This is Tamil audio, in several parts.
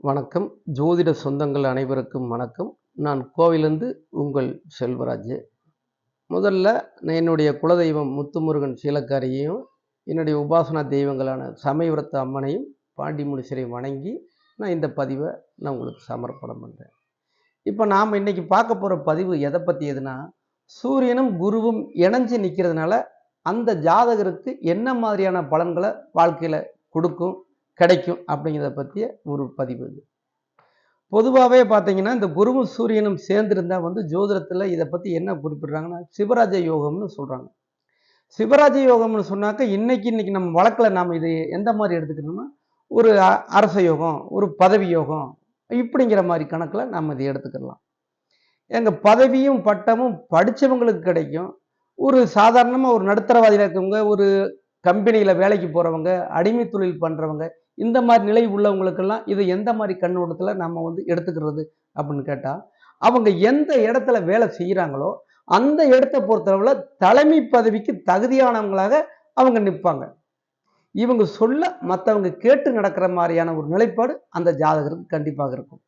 வணக்கம். ஜோதிட சொந்தங்கள் அனைவருக்கும் வணக்கம். நான் கோவிலிருந்து உங்கள் செல்வராஜ். முதல்ல நான் என்னுடைய குலதெய்வம் முத்துமுருகன் சீலக்காரியையும், என்னுடைய உபாசனா தெய்வங்களான சமயபுரத்து அம்மனையும், பாண்டி முனீஸ்வரையும் வணங்கி நான் இந்த பதிவை நான் உங்களுக்கு சமர்ப்பணம் பண்ணுறேன். இப்போ நாம் இன்னைக்கு பார்க்க போகிற பதிவு எதை பற்றியதுன்னா, சூரியனும் குருவும் இணைஞ்சு நிற்கிறதுனால அந்த ஜாதகருக்கு என்ன மாதிரியான பலன்களை வாழ்க்கையில் கொடுக்கும், கிடைக்கும் அப்படிங்கிறத பற்றிய ஒரு பதிவு இது. பொதுவாகவே பார்த்தீங்கன்னா இந்த குருவும் சூரியனும் சேர்ந்திருந்தா ஜோதிடத்தில் இதை பற்றி என்ன குறிப்பிடுறாங்கன்னா சிவராஜ யோகம்னு சொல்கிறாங்க. சிவராஜ யோகம்னு சொன்னாக்க இன்னைக்கு நம்ம வழக்கில் நாம் இதை எந்த மாதிரி எடுத்துக்கணும்னா ஒரு அரச யோகம், ஒரு பதவி யோகம் இப்படிங்கிற மாதிரி கணக்கில் நம்ம இதை எடுத்துக்கலாம். எங்கள் பதவியும் பட்டமும் படித்தவங்களுக்கு கிடைக்கும். ஒரு சாதாரணமாக ஒரு நடுத்தரவாதியில் இருக்கவங்க, ஒரு கம்பெனியில் வேலைக்கு போகிறவங்க, அடிமை தொழில் பண்ணுறவங்க, இந்த மாதிரி நிலை உள்ளவங்களுக்கெல்லாம் இது எந்த மாதிரி கண்ணோட்டத்தில் நம்ம எடுத்துக்கிறது அப்படின்னு கேட்டால், அவங்க எந்த இடத்துல வேலை செய்கிறாங்களோ அந்த இடத்த பொறுத்தளவில் தலைமை பதவிக்கு தகுதியானவங்களாக அவங்க நிற்பாங்க. இவங்க சொல்ல மற்றவங்க கேட்டு நடக்கிற மாதிரியான ஒரு நிலைப்பாடு அந்த ஜாதகருக்கு கண்டிப்பாக இருக்கும்.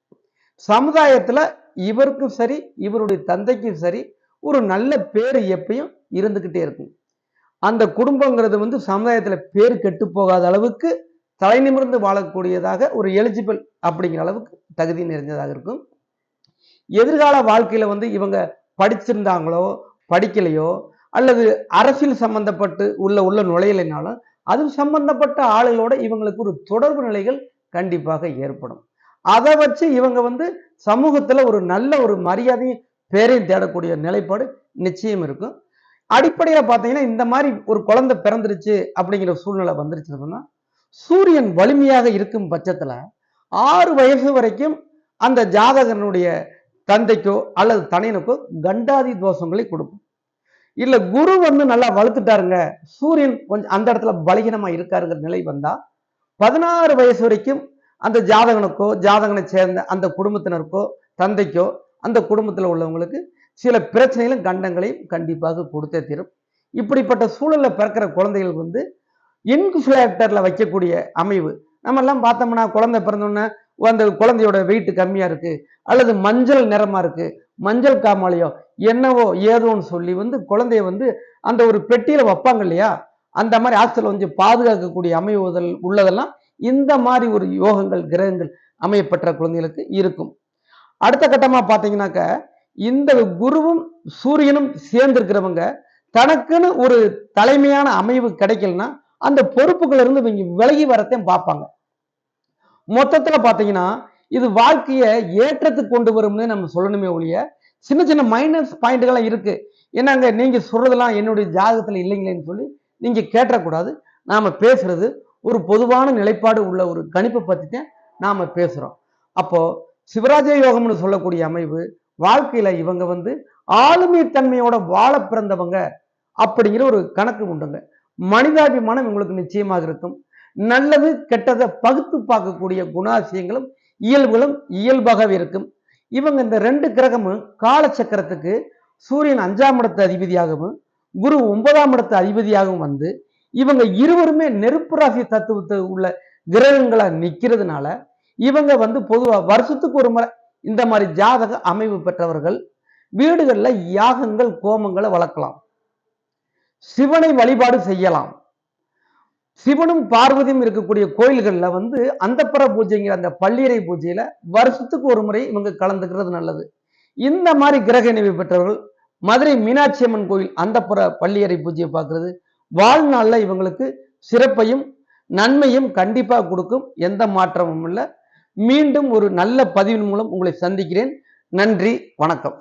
சமுதாயத்தில் இவருக்கும் சரி, இவருடைய தந்தைக்கும் சரி, ஒரு நல்ல பேர் எப்பயும் இருந்துக்கிட்டே இருக்கும். அந்த குடும்பங்கிறது சமுதாயத்தில் பேர் கெட்டு போகாத அளவுக்கு தலை நிமிர்ந்து வாழக்கூடியதாக ஒரு எலிஜிபிள் அப்படிங்கிற அளவுக்கு தகுதி நிறைந்ததாக இருக்கும். எதிர்கால வாழ்க்கையில இவங்க படிச்சிருந்தாங்களோ படிக்கலையோ அல்லது அரசியல் சம்பந்தப்பட்டு உள்ள நுழையலைனாலும் அது சம்பந்தப்பட்ட ஆளுகளோட இவங்களுக்கு ஒரு தொடர்பு நிலைகள் கண்டிப்பாக ஏற்படும். அதை வச்சு இவங்க சமூகத்துல ஒரு நல்ல ஒரு மரியாதையும் பேரையும் தேடக்கூடிய நிலைப்பாடு நிச்சயம் இருக்கும். அடிப்படையில் பார்த்தீங்கன்னா இந்த மாதிரி ஒரு குழந்தை பிறந்துருச்சு அப்படிங்கிற சூழ்நிலை வந்துருச்சுன்னா சூரியன் வலிமையாக இருக்கும் பட்சத்துல 6 வயசு வரைக்கும் அந்த ஜாதகனுடைய தந்தைக்கோ அல்லது தனையனுக்கோ கண்டாதி தோஷங்களை கொடுக்கும். இல்ல குரு நல்லா வளர்த்துட்டாருங்க, சூரியன் கொஞ்சம் அந்த இடத்துல பலகீனமா இருக்காருங்கிற நிலை வந்தா 16 வயசு வரைக்கும் அந்த ஜாதகனுக்கோ ஜாதகனை சேர்ந்த அந்த குடும்பத்தினருக்கோ தந்தைக்கோ அந்த குடும்பத்தில் உள்ளவங்களுக்கு சில பிரச்சனைகளும் கண்டங்களையும் கண்டிப்பாக கொடுத்தே தீரும். இப்படிப்பட்ட சூழல்ல பிறக்கிற குழந்தைகள் இன்குபேட்டர்ல வைக்கக்கூடிய அமைவு நம்ம எல்லாம் பார்த்தோம்னா குழந்தை பிறந்தோன்னே அந்த குழந்தையோட வெயிட் கம்மியா இருக்கு அல்லது மஞ்சள் நிறமா இருக்கு, மஞ்சள் காமாலையோ என்னவோ ஏதோன்னு சொல்லி குழந்தைய அந்த ஒரு பெட்டியில வைப்பாங்க இல்லையா, அந்த மாதிரி ஹாஸ்டல் பாதுகாக்கக்கூடிய அமைவுதல் உள்ளதெல்லாம் இந்த மாதிரி ஒரு யோகங்கள் கிரகங்கள் அமையப்பட்ட குழந்தைகளுக்கு இருக்கும். அடுத்த கட்டமா பார்த்தீங்கன்னாக்க இந்த குருவும் சூரியனும் சேர்ந்திருக்கிறவங்க தனக்குன்னு ஒரு தலைமையான அமைவு கிடைக்கலன்னா அந்த பொறுப்புகள் இருந்து இவங்க விலகி வரத்தையும் பார்ப்பாங்க. மொத்தத்துல பாத்தீங்கன்னா இது வாழ்க்கையை ஏற்றத்துக்கு கொண்டு வரும்னு நம்ம சொல்லணுமே ஒழிய சின்ன சின்ன மைனஸ் பாயிண்ட்கள்லாம் இருக்கு. என்னங்க நீங்க சொல்றதெல்லாம் என்னுடைய ஜாதகத்துல இல்லைங்களேன்னு சொல்லி நீங்க கேட்டக்கூடாது. நாம பேசுறது ஒரு பொதுவான நிலைப்பாடு உள்ள ஒரு கணிப்பை பத்தி தான் நாம பேசுறோம். அப்போ சிவராஜ யோகம்னு சொல்லக்கூடிய அமைவு வாழ்க்கையில இவங்க ஆளுமை தன்மையோட வாழ பிறந்தவங்க அப்படிங்கிற ஒரு கணக்கு உண்டுங்க. மனிதாபிமானம் இவங்களுக்கு நிச்சயமாக இருக்கும். நல்லது கெட்டதை பகுத்து பார்க்கக்கூடிய குணாசியங்களும் இயல்புகளும் இயல்பாகவே இருக்கும். இவங்க இந்த 2 கிரகமும் காலச்சக்கரத்துக்கு சூரியன் 5ஆம் இடத்து அதிபதியாகவும் குரு 9ஆம் இடத்து அதிபதியாகவும் இவங்க இருவருமே நெருப்பு ராசி தத்துவத்தை உள்ள கிரகங்களா நிக்கிறதுனால இவங்க பொதுவா வருஷத்துக்கு ஒரு முறை இந்த மாதிரி ஜாதக அமைவு பெற்றவர்கள் வீடுகள்ல யாகங்கள் கோமங்களை வளர்க்கலாம், சிவனை வழிபாடு செய்யலாம். சிவனும் பார்வதியும் இருக்கக்கூடிய கோயில்கள்ல அந்தப்புற பூஜைங்கிற அந்த பள்ளியறை பூஜையில வருஷத்துக்கு ஒரு முறை இவங்க கலந்துக்கிறது நல்லது. இந்த மாதிரி கிரக நினைவு பெற்றவர்கள் மதுரை மீனாட்சி அம்மன் கோயில் அந்தப்புற பள்ளியறை பூஜையை பார்க்கறது வாழ்நாள்ல இவங்களுக்கு சிறப்பையும் நன்மையும் கண்டிப்பாக கொடுக்கும். எந்த மாற்றமும் இல்லை. மீண்டும் ஒரு நல்ல பதிவின் மூலம் உங்களை சந்திக்கிறேன். நன்றி, வணக்கம்.